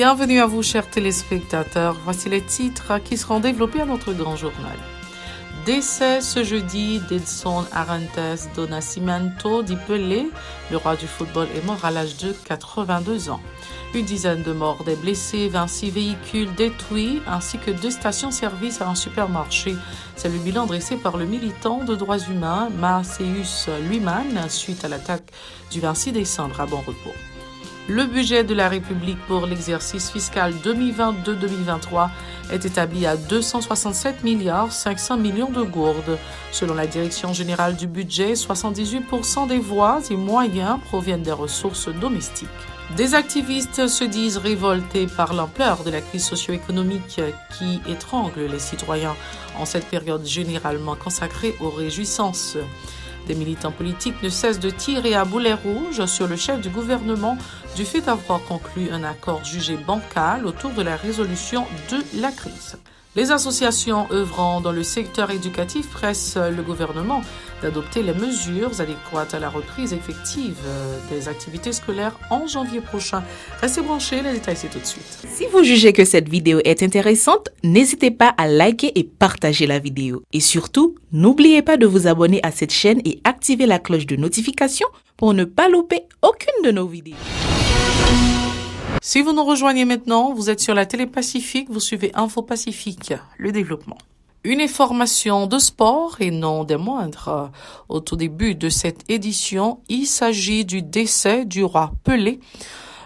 Bienvenue à vous, chers téléspectateurs. Voici les titres qui seront développés à notre grand journal. Décès ce jeudi d'Edson Arantes do Nascimento dit Pelé. Le roi du football est mort à l'âge de 82 ans. Une dizaine de morts, des blessés, 26 véhicules détruits ainsi que 2 stations-service à un supermarché. C'est le bilan dressé par le militant de droits humains Maceus Luiman suite à l'attaque du 26 décembre à Bon Repos. Le budget de la République pour l'exercice fiscal 2022-2023 est établi à 267 milliards 500 millions de gourdes. Selon la Direction générale du budget, 78% des voix et moyens proviennent des ressources domestiques. Des activistes se disent révoltés par l'ampleur de la crise socio-économique qui étrangle les citoyens en cette période généralement consacrée aux réjouissances. Des militants politiques ne cessent de tirer à boulet rouge sur le chef du gouvernement du fait d'avoir conclu un accord jugé bancal autour de la résolution de la crise. Les associations œuvrant dans le secteur éducatif pressent le gouvernement d'adopter les mesures adéquates à la reprise effective des activités scolaires en janvier prochain. Restez branchés, les détails c'est tout de suite. Si vous jugez que cette vidéo est intéressante, n'hésitez pas à liker et partager la vidéo. Et surtout, n'oubliez pas de vous abonner à cette chaîne et activer la cloche de notification pour ne pas louper aucune de nos vidéos. Si vous nous rejoignez maintenant, vous êtes sur la télé Pacifique, vous suivez Info Pacifique, le développement. Une information de sport et non des moindres. Au tout début de cette édition, il s'agit du décès du roi Pelé.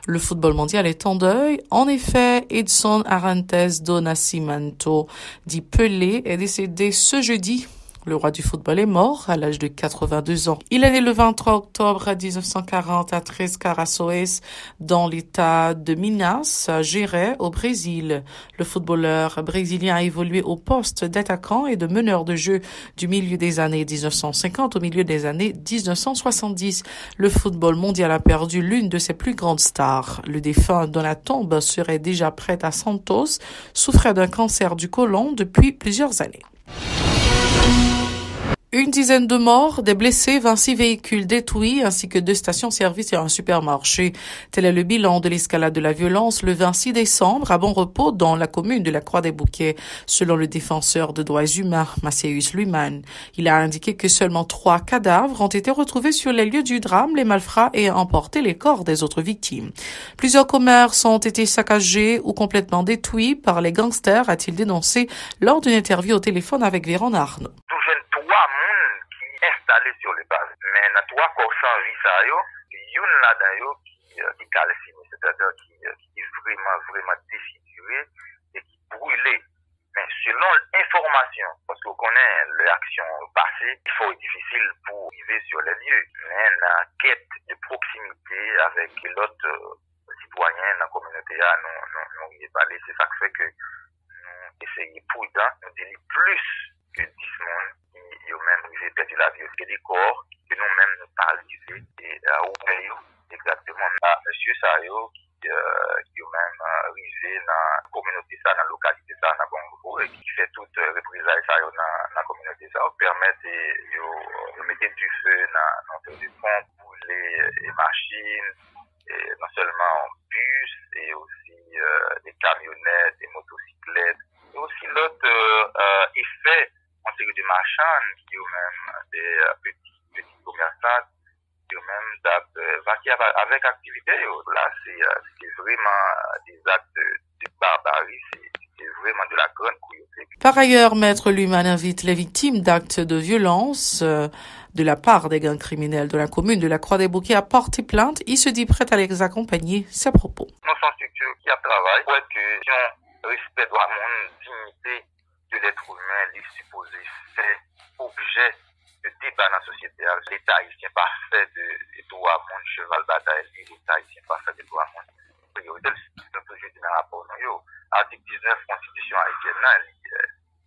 Le football mondial est en deuil. En effet, Edson Arantes do Nascimento dit Pelé est décédé ce jeudi. Le roi du football est mort à l'âge de 82 ans. Il est né le 23 octobre 1940 à Três Corações dans l'état de Minas Gerais au Brésil. Le footballeur brésilien a évolué au poste d'attaquant et de meneur de jeu du milieu des années 1950 au milieu des années 1970. Le football mondial a perdu l'une de ses plus grandes stars. Le défunt dont la tombe serait déjà prête à Santos souffrait d'un cancer du côlon depuis plusieurs années. Une dizaine de morts, des blessés, 26 véhicules détruits ainsi que 2 stations-service et un supermarché. Tel est le bilan de l'escalade de la violence le 26 décembre à Bon Repos dans la commune de la Croix-des-Bouquets. Selon le défenseur de droits humains, Maceus Luiman, il a indiqué que seulement 3 cadavres ont été retrouvés sur les lieux du drame, les malfrats ayant emporté les corps des autres victimes. Plusieurs commerces ont été saccagés ou complètement détruits par les gangsters, a-t-il dénoncé lors d'une interview au téléphone avec Véron Arnaud. Installé sur les bases. Mais dans 3 corps sans vie, ça y est, une là-dedans qui calcine, c'est-à-dire qui est vraiment défiguré et qui brûlé. Mais selon l'information, parce qu'on connaît l'action passée, il faut être difficile pour arriver sur les lieux. Mais la quête de proximité avec l'autre citoyen dans la communauté, nous y est parlé, c'est ça qui fait que nous essayons prudent, nous disons plus que 10 personnes qui ont même perdu la vie. C'est des corps que nous-mêmes nous parlons et à exactement à monsieur Sayo qui ont même arrivé dans la communauté, dans la localité, dans la Bongo et qui fait toute représailles dans la communauté, ça permet de mettre du feu dans des ponts, brûler les machines, et non seulement en bus et aussi des camionnettes, des motocyclettes, et aussi l'autre effet en série de marchands qui ont même des petits commerçants qui ont même vaqué avec activité. Là, c'est vraiment des actes de barbarie, c'est vraiment de la grande cruauté. Par ailleurs, Maître Luiman invite les victimes d'actes de violence de la part des gangs criminels de la commune de la Croix-des-Bouquets à porter plainte. Il se dit prêt à les accompagner. Ses propos. Nous sommes une structure qui a travaillé pour que respect de la dignité de l'être humain, les supposé fait objet de débat dans la société. L'État haïtien pas fait de droit à monde, cheval bataille, l'État haïtien pas fait de droit à monde. Priorité, c'est un peu jeudi dans le rapport. Article 19, Constitution haïtienne,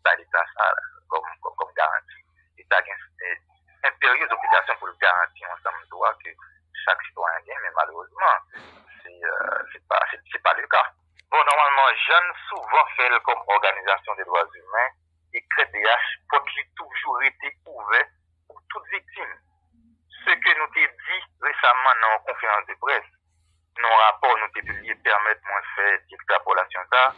l'État ça comme garantie. L'État a une impérieuse obligation pour le garantir ensemble de droits que chaque citoyen gagne, mais malheureusement, c'est pas le cas. Bon, normalement, jeunes souvent fait comme organisation des droits humains et CREDH porte toujours été ouvert pour toute victime. Ce que nous t'ai dit récemment dans la conférence de presse, non rapport nous t'ai publié permettre moi faire extrapolation ça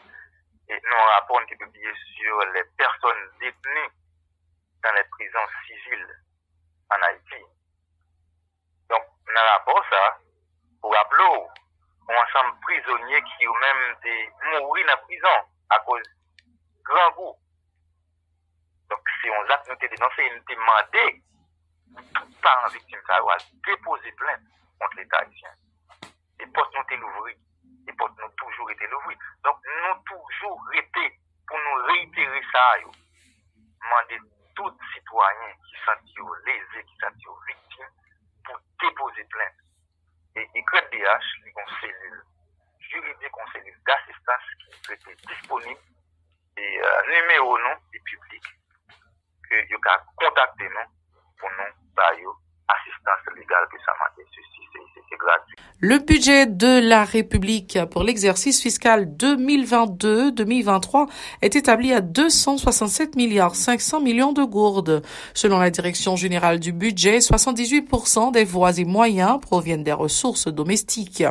et non rapport nous t'ai publié sur les personnes détenues dans les prisons civiles en Haïti. Donc dans le rapport ça pour rappeler un ensemble de prisonniers qui ont même mouru dans la prison à cause de grand goût. Donc si on a nous t'ai dénoncé, nous t'ai demandé tout parent victime ça va déposer plainte contre l'État haïtien. Les portes nous étaient ouvertes, les portes nous toujours été ouvertes. Donc nous toujours été pour nous réitérer ça, demander tout citoyen qui sentent lésés, qui sentent victimes, pour déposer plainte. Et CREDH, les conseils juridiques, conseils d'assistance qui étaient disponibles, et numéro nous, du public, que vous pouvez contacter nous pour nous bailler assistance légale que ça m'a dit. C'est gratuit. Le budget de la République pour l'exercice fiscal 2022-2023 est établi à 267 milliards 500 millions de gourdes. Selon la Direction générale du budget, 78% des voies et moyens proviennent des ressources domestiques.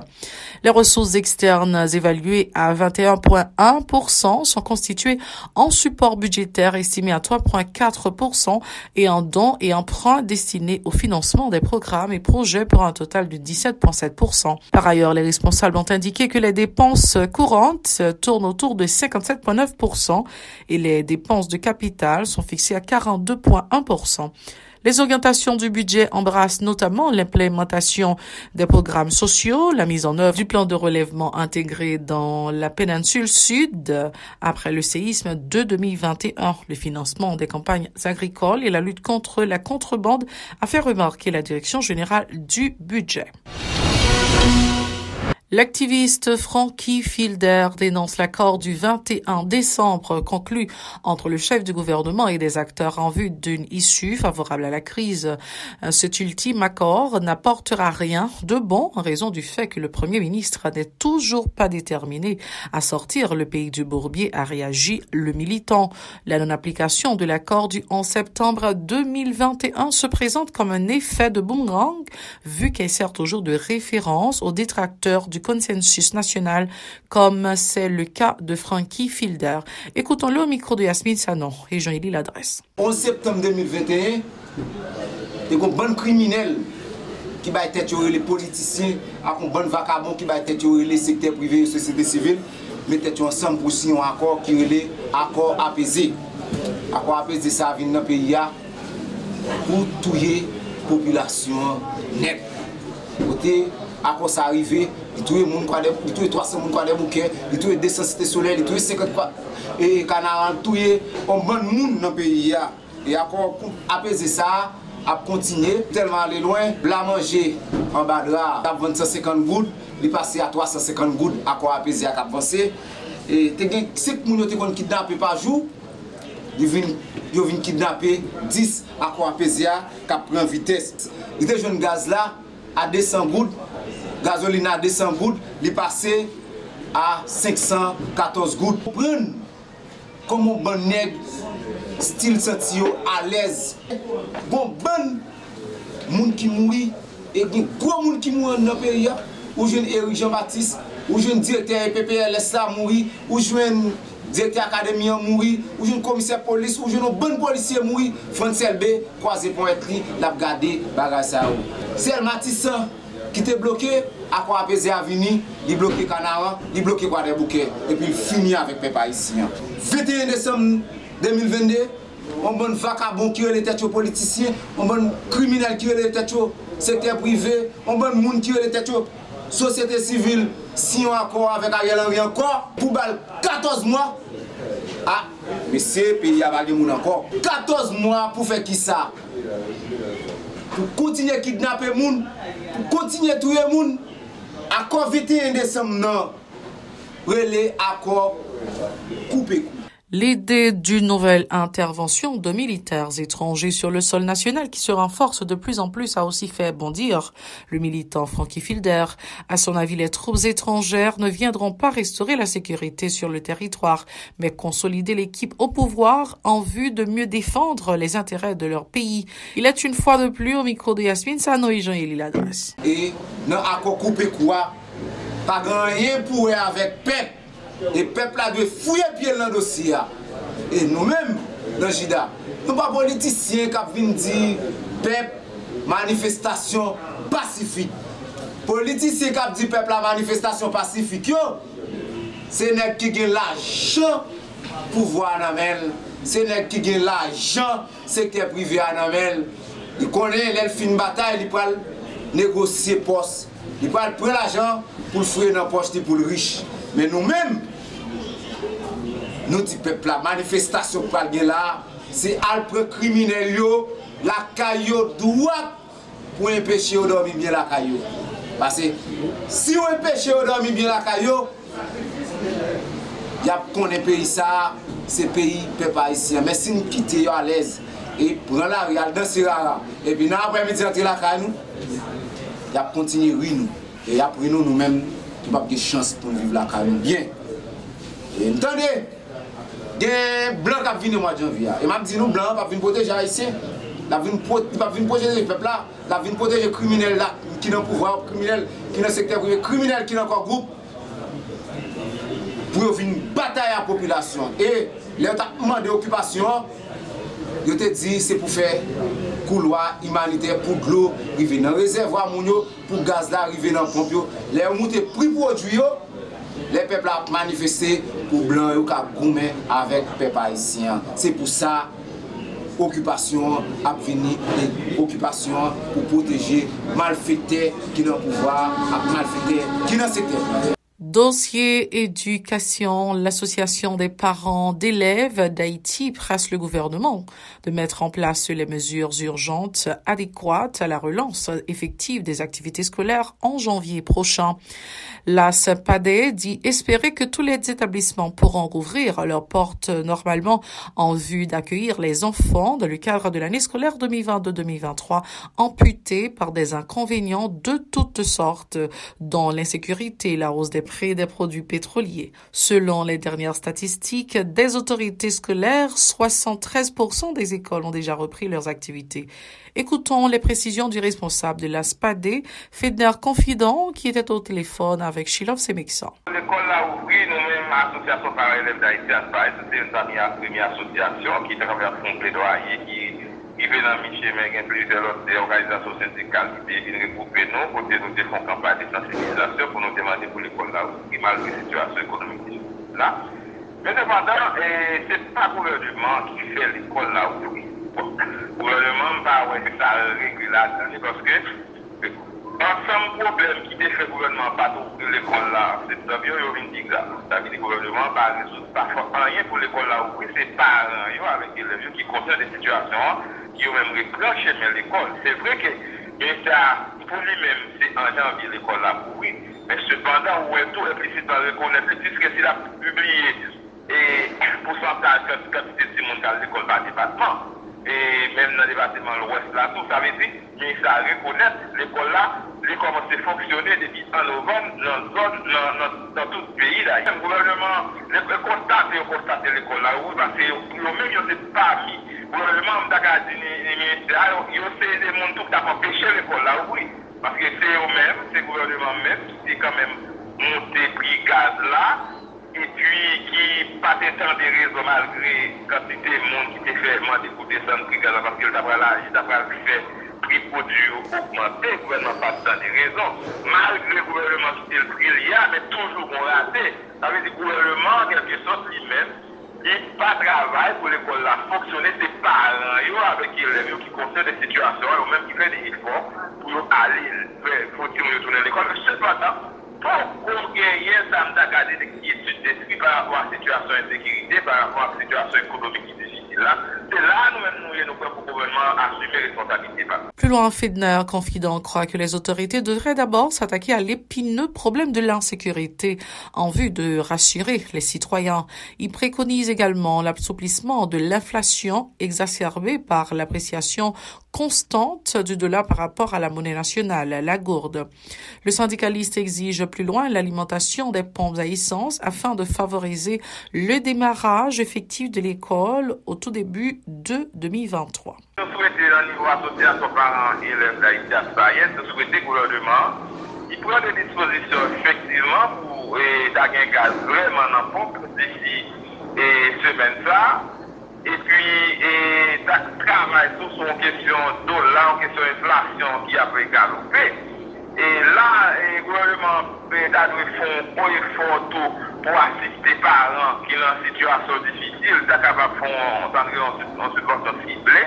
Les ressources externes évaluées à 21,1% sont constituées en support budgétaire estimé à 3,4% et en dons et emprunts destinés au financement des programmes et projets pour un total de 17,7%. Par ailleurs, les responsables ont indiqué que les dépenses courantes tournent autour de 57,9% et les dépenses de capital sont fixées à 42,1%. Les orientations du budget embrassent notamment l'implémentation des programmes sociaux, la mise en œuvre du plan de relèvement intégré dans la péninsule sud après le séisme de 2021, le financement des campagnes agricoles et la lutte contre la contrebande, a fait remarquer la Direction générale du budget. L'activiste Frankie Fielder dénonce l'accord du 21 décembre conclu entre le chef du gouvernement et des acteurs en vue d'une issue favorable à la crise. Cet ultime accord n'apportera rien de bon en raison du fait que le Premier ministre n'est toujours pas déterminé à sortir le pays du bourbier, a réagi le militant. La non-application de l'accord du 11 septembre 2021 se présente comme un effet de boomerang vu qu'elle sert toujours de référence aux détracteurs du consensus national, comme c'est le cas de Frankie Fielder. Écoutons-le au micro de Yasmine Sanon et Jean-Élie Ladresse. 11 septembre 2021, il y a un bon criminel qui va être les politiciens, un bon vagabond qui va être les secteurs privés et la société civile, mettre ensemble pour signer un accord qui est l'accord apaisé. L'accord apaisé, ça vient dans le pays pour tuer la population nette. Accord ça arrivé, il tue 300 moun des bouquets, il tue 200 cités solaires, il tue 50 et canard, il tue un bon moun dans le pays. Et accord pour apaiser ça, à continuer, tellement aller loin, la manger en bas de là, à 150 gouttes, il passe à 350 gouttes, accord apaisé à avancer. Et si moun ont kidnappé par jour, ils viennent kidnapper 10 accords apaisés qui prennent vitesse. Il y a des jeunes gaz là à 200 gouttes. Gasoline à 200 gouttes, il est passé à 514 gouttes. Prendre comme un bon nègre, style senti à l'aise. Bon, moun qui mourit, et gros moun qui mourit dans le pays, ou jeune Éric Jean-Baptiste, ou jeune directeur PPLS là mourir, ou jeune directeur académie mourir, ou jeune commissaire police, ou jeune bon policier mourir, Francel B, croisé pour être l'a gardé bagage ça. C'est Matissan qui était bloqué, à quoi apaiser à venir, il bloqué Canara, il bloqué quoi des bouquets, et puis il finit avec Peuple haïtien. 21 décembre 2022, on bon vagabond qui est les têtes aux politiciens, on bon criminel qui est les têtes au secteur privé, on bon monde qui est les têtes aux société civile, si on accord avec Ariel Henry encore, pour 14 mois. Ah, mais c'est pays à bagay moun encore. 14 mois pour faire qui ça? Pour continuer à kidnapper moun, pour continuer à tuer moun. Accord 21 décembre, non. Relais, accord, coupé. L'idée d'une nouvelle intervention de militaires étrangers sur le sol national qui se renforce de plus en plus a aussi fait bondir le militant Frankie Fielder. À son avis, les troupes étrangères ne viendront pas restaurer la sécurité sur le territoire, mais consolider l'équipe au pouvoir en vue de mieux défendre les intérêts de leur pays. Il est une fois de plus au micro de Yasmine Sano et Jean-Élie Ladresse. Et dans l'accord coupé quoi, pas rien pour avec peuple. Et peuple a de fouiller pied dans le dossier. Et nous-mêmes, dans JIDA, nous ne sommes pas politiciens qui viennent dire peuple, manifestation pacifique. Politiciens qui disent peuple, la manifestation pacifique, c'est nèg qui ont l'argent pouvoir dans elle. C'est nèg qui ont l'argent secteur privé dans elle. Il connaît l'elfine bataille, il peut négocier poste. Il peut prendre l'argent pour le faire dans la poche pour le riche. Mais nous-mêmes, nous disons peuple, la manifestation pour aller là, c'est alpre criminel, la caillou droite pour empêcher de dormir bien la caillou. Parce que si on empêche de dormir bien la caillou, il y a qu'on pays ça, c'est pays peuple haïtien. Mais si nous quittons à l'aise et prend la réal dans ce rara, et puis dans l'après-midi entrer la caillou, il y a continuer nous. Et après nous-mêmes, nous n'avons pas de chance pour vivre la caillou bien. Et entendez, des blancs qui viennent au mois de janvier. Et m'a dit nous blancs pas venir protéger les haïtiens. La venir protéger les peuples là, la venir protéger les criminels là qui dans le pouvoir, criminels qui dans le secteur privé, criminels qui dans encore groupe. Pour venir batailler la population. Et les demandé d'occupation, je te dis c'est pour faire couloir humanitaire pour de l'eau arriver dans le réservoir pour gaz là arriver dans le pompe. Les monter prix produit. Les peuples ont manifesté pour blanc et gourmet avec les peuples haïtiens. C'est pour ça occupation a venu et occupation pour protéger malfaiteurs qui n'ont pouvoir, malfaiteurs qui n'ont secteur. Dossier éducation, l'association des parents d'élèves d'Haïti presse le gouvernement de mettre en place les mesures urgentes adéquates à la relance effective des activités scolaires en janvier prochain. La SPADE dit espérer que tous les établissements pourront rouvrir leurs portes normalement en vue d'accueillir les enfants dans le cadre de l'année scolaire 2022-2023 amputés par des inconvénients de toutes sortes, dont l'insécurité et la hausse des prix des produits pétroliers. Selon les dernières statistiques des autorités scolaires, 73% des écoles ont déjà repris leurs activités. Écoutons les précisions du responsable de la SPADE, Fedner Confident, qui était au téléphone avec Shilov Semeksan. L'école a ouvert, nous-mêmes, l'association parents élèves d'Haïti, c'est une première association qui traverse un plaidoyer qui vient dans Michel, mais il y a plusieurs autres organisations syndicales qui viennent regrouper nous, pour nous faire une campagne de sensibilisation pour nous demander pour l'école là ouvrir, malgré la situation économique là. Mais cependant, ce n'est pas le gouvernement qui fait l'école là ouvrir. Le gouvernement va ça régler la donne parce que ensemble problème qui fait le gouvernement pas ouvrir l'école là, c'est bien il vient dire ça. C'est-à-dire le gouvernement va résoudre pas rien pour l'école là ouvrir, c'est parents avec les élèves qui concernent des situations qui ont même reclenché l'école. C'est vrai que ça pour lui-même c'est en janvier l'école là ouvrir, mais cependant où est tout implicitement reconnaître puisque s'il a publié et pourcentage quantité de monde dans l'école par département. Et même dans le département de l'Ouest, là, tout ça veut dire, mais ça reconnaît l'école là, il commence à fonctionner depuis en novembre dans tout le pays. Là. Le gouvernement constate l'école là, parce que eux-mêmes, ils n'ont pas mis. Le gouvernement d'Acadie, les ministères, ils ont essayé de monter tout à empêcher l'école là, oui. Parce que c'est eux-mêmes, c'est le gouvernement même qui quand même monté prix gaz là. Et puis qui pas tant de raisons malgré quantité de monde qui était fait d'écouter ça parce que d'après fait prix produit augmenté, le gouvernement pas tant de raisons. Malgré le gouvernement qui était le prix mais toujours on raté. Ça veut dire que le gouvernement, en quelque sorte, lui-même, il pas travail pour l'école là fonctionner, ses parents, avec les élèves qui concernent des situations, ou même qui fait des efforts pour aller retourner à l'école. Cependant, pour gagner, ça m'a gardé des études d'esprit par rapport à la situation d'insécurité, par rapport à la situation économique qui est difficile là. C'est là nous-mêmes nous pour le gouvernement assumer responsabilité. Plus loin, Fedner Confident croit que les autorités devraient d'abord s'attaquer à l'épineux problème de l'insécurité en vue de rassurer les citoyens. Il préconise également l'assouplissement de l'inflation exacerbée par l'appréciation constante du dollar par rapport à la monnaie nationale, la gourde. Le syndicaliste exige plus loin l'alimentation des pompes à essence afin de favoriser le démarrage effectif de l'école au tout début de 2023. Je souhaite, au niveau association parents et élèves d'Haïti, je souhaite que le gouvernement prend des dispositions effectivement pour d'avoir un gaz vraiment en pompe d'ici semaine ça. Et puis, travail sur son question dollar, question inflation qui a fait galoper. Et là, le gouvernement a dû faire un effort pour assister les parents qui sont dans une situation difficile, sont capables de faire une subvention ciblée,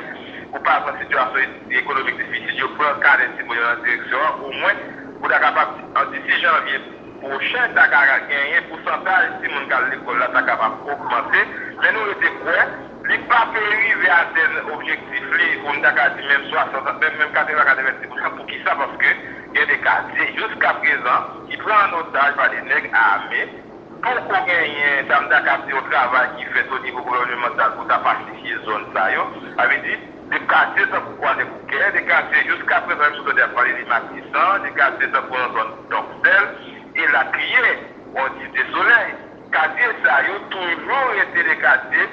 ou pas dans une situation économique difficile, je prends le cas de la direction, au moins, pour être capable, d'ici janvier prochain, gagner un pourcentage, si mon gars de l'école là, capable d'augmenter. Mais nous, nous sommes prêts. Il n'est pas arrivé à atteindre l'objectif, on a dit même 60, même 80-90%. Pour qui ça? Parce que il y a des quartiers, jusqu'à présent, qui prennent en otage par des nègres armés pour qu'on gagne un capté au travail qui fait au niveau gouvernemental pour pacifier les zones. Ça veut dire, des quartiers, ça pour des bouquets, des quartiers, jusqu'à présent, je dois parler des Matissans, des quartiers, ça pour une zone d'Oxel, et la criée, on dit des soleils. Quartiers, ça a toujours été des quartiers.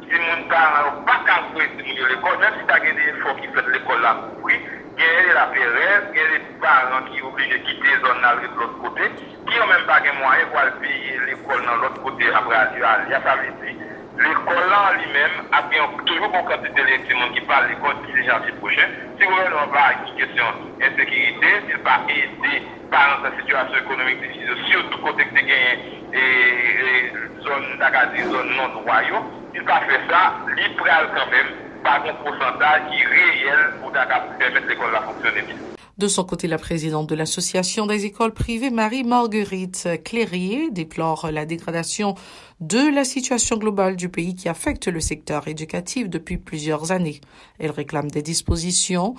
Si mon parent n'a pas qu'à l'école, même si tu as des efforts qui font l'école là, oui, il y a la pérenne, il y a des parents qui sont obligés de quitter les zones de l'autre côté, qui n'ont même pas de moyens pour payer l'école dans l'autre côté après aller. Ça veut dire, l'école là lui-même a toujours une quantité de qui parlent de l'école d'ici janvier prochain. Si le gouvernement va avoir une question d'insécurité, s'il va aider par dans situation économique difficile, surtout côté que tu gagnes et zones d'Acadie, zones non royaux, il va faire ça, il prend quand même par un pourcentage qui est réel pour permettre l'école de fonctionner bien. De son côté, la présidente de l'Association des écoles privées, Marie-Marguerite Clérier, déplore la dégradation de la situation globale du pays qui affecte le secteur éducatif depuis plusieurs années. Elle réclame des dispositions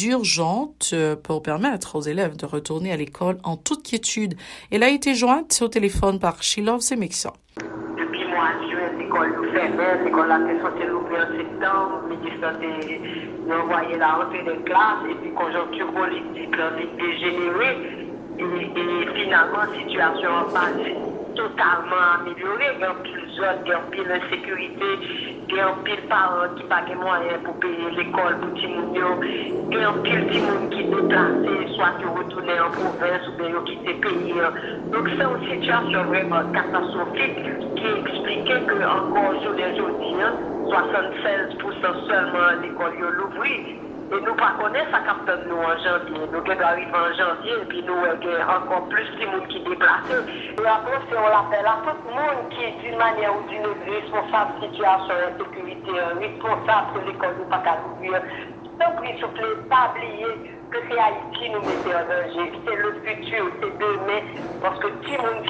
urgentes pour permettre aux élèves de retourner à l'école en toute quiétude. Elle a été jointe au téléphone par Shilov Semeksa. Depuis mois de juin, l'école nous fermait, l'école a été censée l'ouvrir en septembre, le ministère nous envoyé la rentrée des classes et puis conjoncture politique dégénérée et finalement situation pas totalement améliorée. Il y a pile zone, il y a pile insécurité, il y a pile parents qui n'ont pas de moyens pour payer l'école pour Timounio, il y a pile de monde qui est déplacé, soit qui retourne en province ou bien qui s'est payé. Donc c'est une situation vraiment catastrophique qui expliquait que encore aujourd'hui, 76% seulement l'école l'ouvrit. Et nous ne connaissons pas ça nous en janvier. Nous devons arriver en janvier et puis nous avons encore plus de monde qui déplacent. Et après, si on l'appelle à tout le monde qui est d'une manière ou d'une autre responsable de situation d'insécurité, responsable de l'école de Pacaloubier. Donc, s'il vous plaît, pas oublier que c'est Haïti qui nous met en danger. C'est le futur, c'est demain. Parce que tout le monde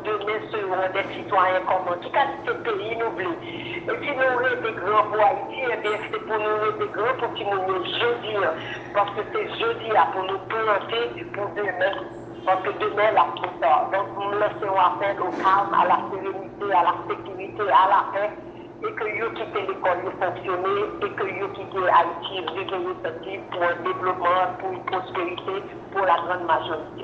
demain seront des citoyens comme tout cas, ce pays nous oublie. Et si nous restons grands pour Haïti, eh bien, c'est pour nous rester grands pour qu'il nous jeudi. Parce que c'est jeudi pour nous planter pour demain. Parce que demain, la trop tard. Donc, nous laissons appel au calme, à la sérénité, à la sécurité, à la paix. Et que vous quittez l'école fonctionner et que vous quittez Haïti réveiller pour un développement, pour une prospérité, pour la grande majorité.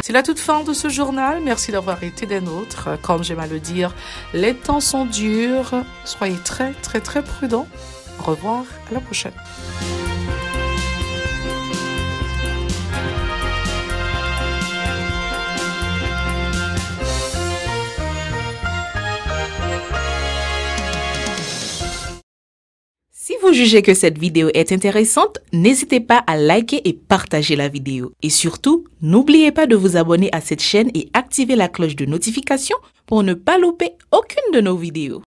C'est la toute fin de ce journal. Merci d'avoir été des nôtres. Comme j'aime à le dire, les temps sont durs. Soyez très, très, très prudents. Au revoir. À la prochaine. Si vous jugez que cette vidéo est intéressante, n'hésitez pas à liker et partager la vidéo. Et surtout, n'oubliez pas de vous abonner à cette chaîne et activer la cloche de notification pour ne pas louper aucune de nos vidéos.